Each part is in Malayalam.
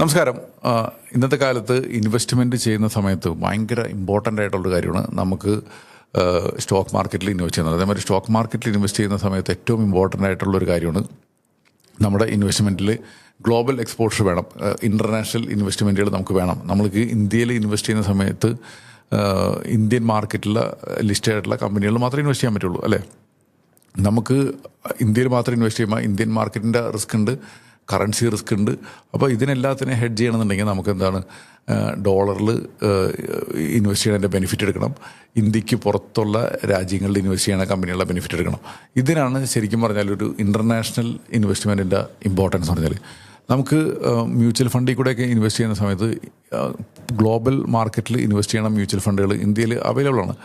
നമസ്കാരം. ഇന്നത്തെ കാലത്ത് ഇൻവെസ്റ്റ്മെൻറ്റ് ചെയ്യുന്ന സമയത്ത് ഭയങ്കര ഇമ്പോർട്ടൻ്റ് ആയിട്ടുള്ളൊരു കാര്യമാണ് നമുക്ക് സ്റ്റോക്ക് മാർക്കറ്റിൽ ഇൻവെസ്റ്റ് ചെയ്യുന്നത്. അതേമാതിരി സ്റ്റോക്ക് മാർക്കറ്റിൽ ഇൻവെസ്റ്റ് ചെയ്യുന്ന സമയത്ത് ഏറ്റവും ഇമ്പോർട്ടൻ്റ് ആയിട്ടുള്ളൊരു കാര്യമാണ് നമ്മുടെ ഇൻവെസ്റ്റ്മെൻറ്റിൽ ഗ്ലോബൽ എക്സ്പോഷർ വേണം. ഇൻ്റർനാഷണൽ ഇൻവെസ്റ്റ്മെൻറ്റുകൾ നമുക്ക് വേണം. നമ്മൾക്ക് ഇന്ത്യയിൽ ഇൻവെസ്റ്റ് ചെയ്യുന്ന സമയത്ത് ഇന്ത്യൻ മാർക്കറ്റിൽ ലിസ്റ്റ് ആയിട്ടുള്ള കമ്പനികൾ മാത്രമേ ഇൻവെസ്റ്റ് ചെയ്യാൻ പറ്റുള്ളൂ, അല്ലേ? നമുക്ക് ഇന്ത്യയിൽ മാത്രം ഇൻവെസ്റ്റ് ചെയ്യുമ്പോൾ ഇന്ത്യൻ മാർക്കറ്റിൻ്റെ റിസ്ക് ഉണ്ട്, കറൻസി റിസ്ക് ഉണ്ട്. അപ്പോൾ ഇതിനെല്ലാത്തിനും ഹെഡ്ജ് ചെയ്യണമെന്നുണ്ടെങ്കിൽ നമുക്ക് എന്താണ്, ഡോളറിൽ ഇൻവെസ്റ്റ് ചെയ്യണതിൻ്റെ ബെനിഫിറ്റ് എടുക്കണം. ഇന്ത്യക്ക് പുറത്തുള്ള രാജ്യങ്ങളിൽ ഇൻവെസ്റ്റ് ചെയ്യണ കമ്പനികളുടെ ബെനിഫിറ്റ് എടുക്കണം. ഇതിനാണ് ശരിക്കും പറഞ്ഞാൽ ഒരു ഇൻ്റർനാഷണൽ ഇൻവെസ്റ്റ്മെൻറ്റിൻ്റെ ഇമ്പോർട്ടൻസ് പറഞ്ഞാൽ. നമുക്ക് മ്യൂച്വൽ ഫണ്ടിൽ കൂടെയൊക്കെ ഇൻവെസ്റ്റ് ചെയ്യുന്ന സമയത്ത് ഗ്ലോബൽ മാർക്കറ്റിൽ ഇൻവെസ്റ്റ് ചെയ്യണ മ്യൂച്വൽ ഫണ്ടുകൾ ഇന്ത്യയിൽ അവൈലബിൾ ആണ്.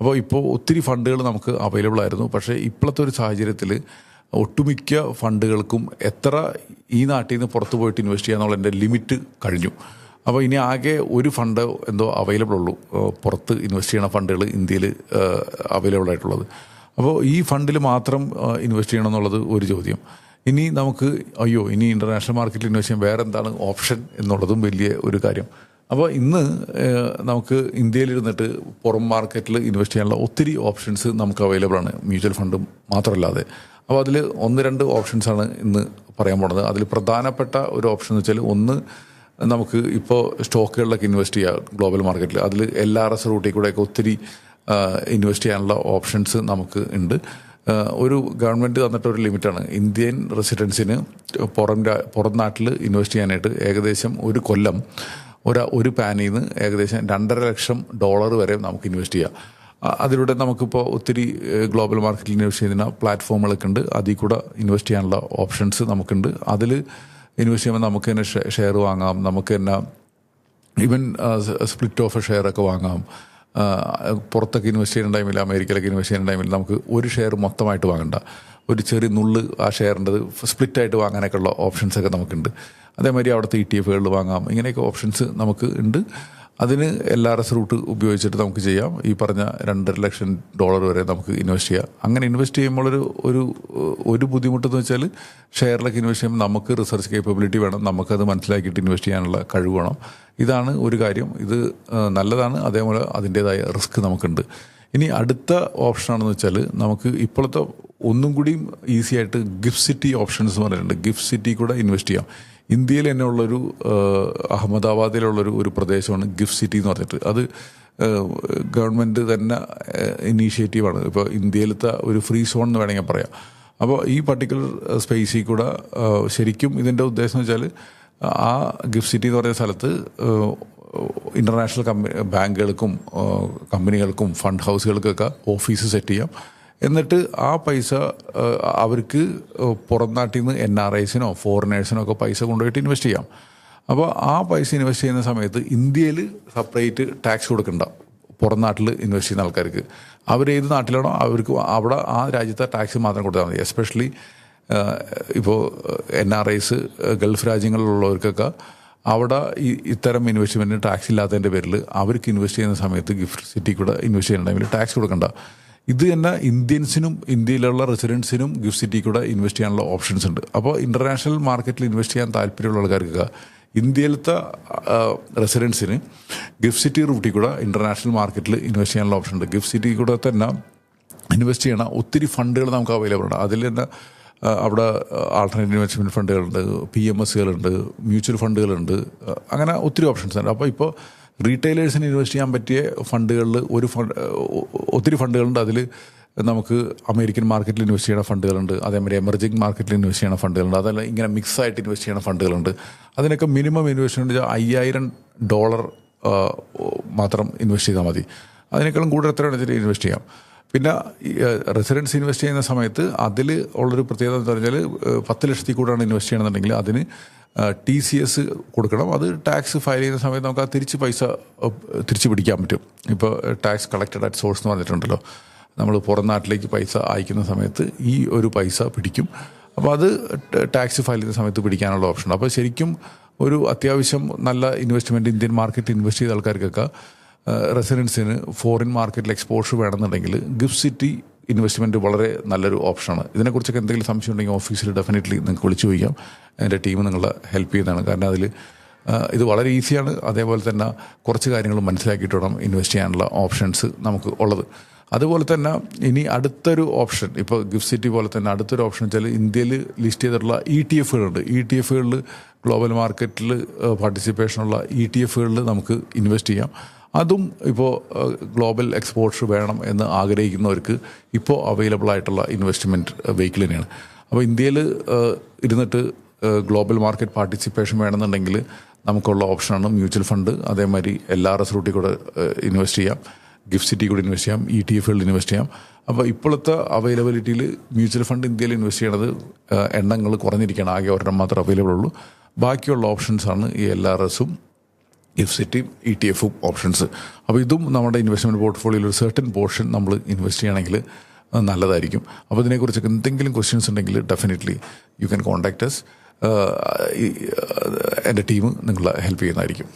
അപ്പോൾ ഇപ്പോൾ ഒത്തിരി ഫണ്ടുകൾ നമുക്ക് അവൈലബിൾ ആയിരുന്നു. പക്ഷേ ഇപ്പോഴത്തെ ഒരു സാഹചര്യത്തിൽ ഒട്ടുമിക്ക ഫണ്ടുകൾക്കും എത്ര ഈ നാട്ടിൽ നിന്ന് പുറത്ത് പോയിട്ട് ഇൻവെസ്റ്റ് ചെയ്യാന്നുള്ളതിൻ്റെ ലിമിറ്റ് കഴിഞ്ഞു. അപ്പോൾ ഇനി ആകെ ഒരു ഫണ്ട് എന്തോ അവൈലബിൾ ഉള്ളൂ, പുറത്ത് ഇൻവെസ്റ്റ് ചെയ്യണ ഫണ്ടുകൾ ഇന്ത്യയിൽ അവൈലബിൾ ആയിട്ടുള്ളത്. അപ്പോൾ ഈ ഫണ്ടിൽ മാത്രം ഇൻവെസ്റ്റ് ചെയ്യണം എന്നുള്ളത് ഒരു ചോദ്യം. ഇനി നമുക്ക് ഇനി ഇൻ്റർനാഷണൽ മാർക്കറ്റിൽ ഇൻവെസ്റ്റ് ചെയ്യാൻ വേറെ എന്താണ് ഓപ്ഷൻ എന്നുള്ളതും വലിയ ഒരു കാര്യം. അപ്പോൾ ഇന്ന് നമുക്ക് ഇന്ത്യയിലിരുന്നിട്ട് പുറം മാർക്കറ്റിൽ ഇൻവെസ്റ്റ് ചെയ്യാനുള്ള ഒത്തിരി ഓപ്ഷൻസ് നമുക്ക് അവൈലബിൾ ആണ്, മ്യൂച്വൽ ഫണ്ടും മാത്രമല്ലാതെ. അപ്പോൾ അതിൽ 1-2 ഓപ്ഷൻസാണ് ഇന്ന് പറയാൻ പോണത്. അതിൽ പ്രധാനപ്പെട്ട ഒരു ഓപ്ഷൻ എന്ന് വെച്ചാൽ, ഒന്ന്, നമുക്ക് ഇപ്പോൾ സ്റ്റോക്കുകളിലൊക്കെ ഇൻവെസ്റ്റ് ചെയ്യുക ഗ്ലോബൽ മാർക്കറ്റിൽ. അതിൽ LRS റൂട്ടിൽ കൂടെയൊക്കെ ഒത്തിരി ഇൻവെസ്റ്റ് ചെയ്യാനുള്ള ഓപ്ഷൻസ് നമുക്ക് ഉണ്ട്. ഒരു ഗവൺമെൻറ് തന്നിട്ടൊരു ലിമിറ്റാണ് ഇന്ത്യൻ റെസിഡൻസിന് പുറം നാട്ടിൽ ഇൻവെസ്റ്റ് ചെയ്യാനായിട്ട്. ഏകദേശം ഒരു കൊല്ലം ഒരു പാനിൽ നിന്ന് ഏകദേശം $2.5 ലക്ഷം വരെ നമുക്ക് ഇൻവെസ്റ്റ് ചെയ്യാം. അതിലൂടെ നമുക്കിപ്പോൾ ഒത്തിരി ഗ്ലോബൽ മാർക്കറ്റിൽ ഇൻവെസ്റ്റ് ചെയ്യുന്ന പ്ലാറ്റ്ഫോമുകളൊക്കെ ഉണ്ട്. അതിൽ കൂടെ ഇൻവെസ്റ്റ് ചെയ്യാനുള്ള ഓപ്ഷൻസ് നമുക്കുണ്ട്. അതിൽ ഇൻവെസ്റ്റ് ചെയ്യുമ്പോൾ നമുക്ക് തന്നെ ഷെയർ വാങ്ങാം, നമുക്ക് തന്നെ ഈവൻ സ്പ്ലിറ്റ് ഓഫ് ഷെയറൊക്കെ വാങ്ങാം. പുറത്തൊക്കെ ഇൻവെസ്റ്റ് ചെയ്യുന്ന ടൈമിൽ, അമേരിക്കയിലൊക്കെ ഇൻവെസ്റ്റ് ചെയ്യുന്ന ടൈമിൽ നമുക്ക് ഒരു ഷെയർ മൊത്തമായിട്ട് വാങ്ങണ്ട, ഒരു ചെറിയ നുള്ള് ആ ഷെയറിൻ്റെ സ്പ്ലിറ്റായിട്ട് വാങ്ങാനൊക്കെ ഉള്ള ഓപ്ഷൻസൊക്കെ നമുക്കുണ്ട്. അതേമാതിരി അവിടുത്തെ ETF വാങ്ങാം. ഇങ്ങനെയൊക്കെ ഓപ്ഷൻസ് നമുക്ക് ഉണ്ട്. അതിന് LRS റൂട്ട് ഉപയോഗിച്ചിട്ട് നമുക്ക് ചെയ്യാം. ഈ പറഞ്ഞ $2.5 ലക്ഷം വരെ നമുക്ക് ഇൻവെസ്റ്റ് ചെയ്യാം. അങ്ങനെ ഇൻവെസ്റ്റ് ചെയ്യുമ്പോൾ ഒരു ബുദ്ധിമുട്ടെന്ന് വെച്ചാൽ, ഷെയറിലൊക്കെ ഇൻവെസ്റ്റ് ചെയ്യുമ്പോൾ നമുക്ക് റിസർച്ച് കേപ്പബിലിറ്റി വേണം, നമുക്കത് മനസ്സിലാക്കിയിട്ട് ഇൻവെസ്റ്റ് ചെയ്യാനുള്ള കഴിവ് വേണം. ഇതാണ് ഒരു കാര്യം. ഇത് നല്ലതാണ്, അതേപോലെ അതിൻ്റേതായ റിസ്ക് നമുക്കുണ്ട്. ഇനി അടുത്ത ഓപ്ഷനാണെന്ന് വെച്ചാൽ, നമുക്ക് ഇപ്പോഴത്തെ ഒന്നും കൂടിയും ഈസി ആയിട്ട് ഗിഫ്റ്റ് സിറ്റി ഓപ്ഷൻസ് എന്ന് പറഞ്ഞിട്ടുണ്ട്. ഗിഫ്റ്റ് സിറ്റി കൂടെ ഇൻവെസ്റ്റ് ചെയ്യാം. ഇന്ത്യയിൽ തന്നെ ഉള്ളൊരു അഹമ്മദാബാദിലുള്ളൊരു പ്രദേശമാണ് ഗിഫ്റ്റ് സിറ്റി എന്ന് പറഞ്ഞിട്ട്. അത് ഗവൺമെൻറ് തന്നെ ഇനീഷ്യേറ്റീവാണ്. ഇപ്പോൾ ഇന്ത്യയിലത്തെ ഒരു ഫ്രീ സോൺ എന്ന് വേണമെങ്കിൽ പറയാം. അപ്പോൾ ഈ പർട്ടിക്കുലർ സ്പേസിൽ കൂടെ ശരിക്കും ഇതിൻ്റെ ഉദ്ദേശം എന്ന് വെച്ചാൽ, ആ ഗിഫ്റ്റ് സിറ്റി എന്ന് പറയുന്ന സ്ഥലത്ത് ഇൻ്റർനാഷണൽ ബാങ്കുകൾക്കും കമ്പനികൾക്കും ഫണ്ട് ഹൗസുകൾക്കൊക്കെ ഓഫീസ് സെറ്റ് ചെയ്യാം. എന്നിട്ട് ആ പൈസ അവർക്ക് പുറം നാട്ടിൽ നിന്ന് NRIസിനോ ഫോറിനേഴ്സിനോ ഒക്കെ പൈസ കൊണ്ടുപോയിട്ട് ഇൻവെസ്റ്റ് ചെയ്യാം. അപ്പോൾ ആ പൈസ ഇൻവെസ്റ്റ് ചെയ്യുന്ന സമയത്ത് ഇന്ത്യയിൽ സെപ്പറേറ്റ് ടാക്സ് കൊടുക്കണ്ട. പുറം നാട്ടിൽ ഇൻവെസ്റ്റ് ചെയ്യുന്ന ആൾക്കാർക്ക് അവരേത് നാട്ടിലാണോ അവർക്ക് അവിടെ ആ രാജ്യത്തെ ടാക്സ് മാത്രം കൊടുത്താൽ മതി. എസ്പെഷ്യലി ഇപ്പോൾ NRIs ഗൾഫ് രാജ്യങ്ങളിലുള്ളവർക്കൊക്കെ അവിടെ ഇത്തരം ഇൻവെസ്റ്റ്മെൻറ്റിന് ടാക്സ് ഇല്ലാത്തതിൻ്റെ പേരിൽ അവർക്ക് ഇൻവെസ്റ്റ് ചെയ്യുന്ന സമയത്ത് ഗിഫ്റ്റ് സിറ്റി കൂടെ ഇൻവെസ്റ്റ് ചെയ്യുന്ന ടൈമിൽ ടാക്സ് കൊടുക്കണ്ട. ഇത് തന്നെ ഇന്ത്യൻസിനും ഇന്ത്യയിലുള്ള റെസിഡൻസിനും ഗിഫ്റ്റ് സിറ്റി കൂടെ ഇൻവെസ്റ്റ് ചെയ്യാനുള്ള ഓപ്ഷൻസ് ഉണ്ട്. അപ്പോൾ ഇൻ്റർനാഷണൽ മാർക്കറ്റിൽ ഇൻവെസ്റ്റ് ചെയ്യാൻ താല്പര്യമുള്ള ആൾക്കാർക്ക് ഇന്ത്യയിലത്തെ റെസിഡൻസിന് ഗിഫ്റ്റ് സിറ്റി റൂട്ടിൽ കൂടെ ഇൻ്റർനാഷണൽ മാർക്കറ്റിൽ ഇൻവെസ്റ്റ് ചെയ്യാനുള്ള ഓപ്ഷൻ ഉണ്ട്. ഗിഫ്റ്റ് സിറ്റി കൂടെ തന്നെ ഇൻവെസ്റ്റ് ചെയ്യണ ഒത്തിരി ഫണ്ടുകൾ നമുക്ക് അവൈലബിൾ ആണ്. അതിൽ തന്നെ അവിടെ ആൾട്ടർനേറ്റീവ് ഇൻവെസ്റ്റ്മെൻറ്റ് ഫണ്ടുകളുണ്ട്, PMSകളുണ്ട്, മ്യൂച്വൽ ഫണ്ടുകളുണ്ട്, അങ്ങനെ ഒത്തിരി ഓപ്ഷൻസ് ഉണ്ട്. അപ്പോൾ ഇപ്പോൾ റീറ്റെയിലേഴ്സിന് ഇൻവെസ്റ്റ് ചെയ്യാൻ പറ്റിയ ഫണ്ടുകളിൽ ഒത്തിരി ഫണ്ടുകളുണ്ട്. അതിൽ നമുക്ക് അമേരിക്കൻ മാർക്കറ്റിൽ ഇൻവെസ്റ്റ് ചെയ്യുന്ന ഫണ്ടുകളുണ്ട്, അതേമാതിരി എമർജിംഗ് മാർക്കറ്റിൽ ഇൻവെസ്റ്റ് ചെയ്യുന്ന ഫണ്ടുകളുണ്ട്, അതല്ല ഇങ്ങനെ മിക്സ് ആയിട്ട് ഇൻവെസ്റ്റ് ചെയ്യുന്ന ഫണ്ടുകളുണ്ട്. അതിനൊക്കെ മിനിമം ഇൻവെസ്റ്റ്മെൻറ്റ് $5000 മാത്രം ഇൻവെസ്റ്റ് ചെയ്താൽ മതി. അതിനേക്കാളും കൂടുതൽ എത്ര വേണമെങ്കിൽ ഇൻവെസ്റ്റ് ചെയ്യാം. പിന്നെ റെസിഡൻസ് ഇൻവെസ്റ്റ് ചെയ്യുന്ന സമയത്ത് അതിൽ ഉള്ളൊരു പ്രത്യേകത എന്ന് പറഞ്ഞാൽ, 10 ലക്ഷത്തിൽ കൂടെയാണ് ഇൻവെസ്റ്റ് ചെയ്യണമെന്നുണ്ടെങ്കിൽ അതിന് TCS കൊടുക്കണം. അത് ടാക്സ് ഫയൽ ചെയ്യുന്ന സമയത്ത് നമുക്ക് ആ തിരിച്ച് പിടിക്കാൻ പറ്റും. ഇപ്പോൾ ടാക്സ് കളക്റ്റഡ് അറ്റ് സോഴ്സ് എന്ന് പറഞ്ഞിട്ടുണ്ടല്ലോ, നമ്മൾ പുറം നാട്ടിലേക്ക് പൈസ അയക്കുന്ന സമയത്ത് ഈ ഒരു പൈസ പിടിക്കും. അപ്പോൾ അത് ടാക്സ് ഫയൽ ചെയ്യുന്ന സമയത്ത് പിടിക്കാനുള്ള ഓപ്ഷൻ. അപ്പോൾ ശരിക്കും ഒരു അത്യാവശ്യം നല്ല ഇൻവെസ്റ്റ്മെൻറ്റ് ഇന്ത്യൻ മാർക്കറ്റിൽ ഇൻവെസ്റ്റ് ചെയ്ത ആൾക്കാർക്കൊക്കെ റെസിഡൻസിന് ഫോറിൻ മാർക്കറ്റിൽ എക്സ്പോഷർ വേണമെന്നുണ്ടെങ്കിൽ ഗിഫ്റ്റ് സിറ്റി ഇൻവെസ്റ്റ്മെൻറ്റ് വളരെ നല്ലൊരു ഓപ്ഷനാണ്. ഇതിനെക്കുറിച്ചൊക്കെ എന്തെങ്കിലും സംശയം ഉണ്ടെങ്കിൽ ഓഫീസിൽ ഡെഫിനറ്റ്ലി നിങ്ങൾക്ക് വിളിച്ചു ചോദിക്കാം. എൻ്റെ ടീം നിങ്ങളെ ഹെൽപ്പ് ചെയ്യുന്നതാണ്. കാരണം അതിൽ ഇത് വളരെ ഈസിയാണ്. അതേപോലെ തന്നെ കുറച്ച് കാര്യങ്ങൾ മനസ്സിലാക്കിയിട്ട് വേണം ഇൻവെസ്റ്റ് ചെയ്യാനുള്ള ഓപ്ഷൻസ് നമുക്ക് ഉള്ളത്. അതുപോലെ തന്നെ ഇനി അടുത്തൊരു ഓപ്ഷൻ, ഇപ്പോൾ ഗിഫ്റ്റ് സിറ്റി പോലെ തന്നെ അടുത്തൊരു ഓപ്ഷൻ വെച്ചാൽ ഇന്ത്യയിൽ ലിസ്റ്റ് ചെയ്തിട്ടുള്ള ETF കളുണ്ട്. ETF ഗ്ലോബൽ മാർക്കറ്റിൽ പാർട്ടിസിപ്പേഷനുള്ള ETF നമുക്ക് ഇൻവെസ്റ്റ് ചെയ്യാം. അതും ഇപ്പോൾ ഗ്ലോബൽ എക്സ്പോർട്സ് വേണം എന്ന് ആഗ്രഹിക്കുന്നവർക്ക് ഇപ്പോൾ അവൈലബിൾ ആയിട്ടുള്ള ഇൻവെസ്റ്റ്മെൻറ്റ് വെഹിക്കിൾ തന്നെയാണ്. അപ്പോൾ ഇന്ത്യയിൽ ഇരുന്നിട്ട് ഗ്ലോബൽ മാർക്കറ്റ് പാർട്ടിസിപ്പേഷൻ വേണമെന്നുണ്ടെങ്കിൽ നമുക്കുള്ള ഓപ്ഷനാണ് മ്യൂച്വൽ ഫണ്ട്. അതേമാതിരി LRS റൂട്ടിൽ കൂടെ ഇൻവെസ്റ്റ് ചെയ്യാം, ഗിഫ്റ്റ് സിറ്റി കൂടെ ഇൻവെസ്റ്റ് ചെയ്യാം, ETF ഇൻവെസ്റ്റ് ചെയ്യാം. അപ്പോൾ ഇപ്പോഴത്തെ അവൈലബിലിറ്റിയിൽ മ്യൂച്വൽ ഫണ്ട് ഇന്ത്യയിൽ ഇൻവെസ്റ്റ് ചെയ്യണത് എണ്ണങ്ങൾ കുറഞ്ഞിരിക്കുകയാണ്. ആകെ ഒരെണ്ണം മാത്രമേ അവൈലബിൾ ഉള്ളൂ. ബാക്കിയുള്ള ഓപ്ഷൻസാണ് ഈ LRSും ഗിഫ്റ്റ് സിറ്റിയും ETF ഓപ്ഷൻസ്. അപ്പോൾ ഇതും നമ്മുടെ ഇൻവെസ്റ്റ്മെൻറ്റ് പോർട്ട്ഫോളിയോയിൽ ഒരു സർട്ടൻ പോർഷൻ നമ്മൾ ഇൻവെസ്റ്റ് ചെയ്യണമെങ്കിൽ നല്ലതായിരിക്കും. അപ്പോൾ ഇതിനെക്കുറിച്ചൊക്കെ എന്തെങ്കിലും ക്വസ്റ്റ്യൻസ് ഉണ്ടെങ്കിൽ definitely you can contact us. എൻ്റെ ടീം നിങ്ങളെ ഹെൽപ്പ് ചെയ്യുന്നതായിരിക്കും.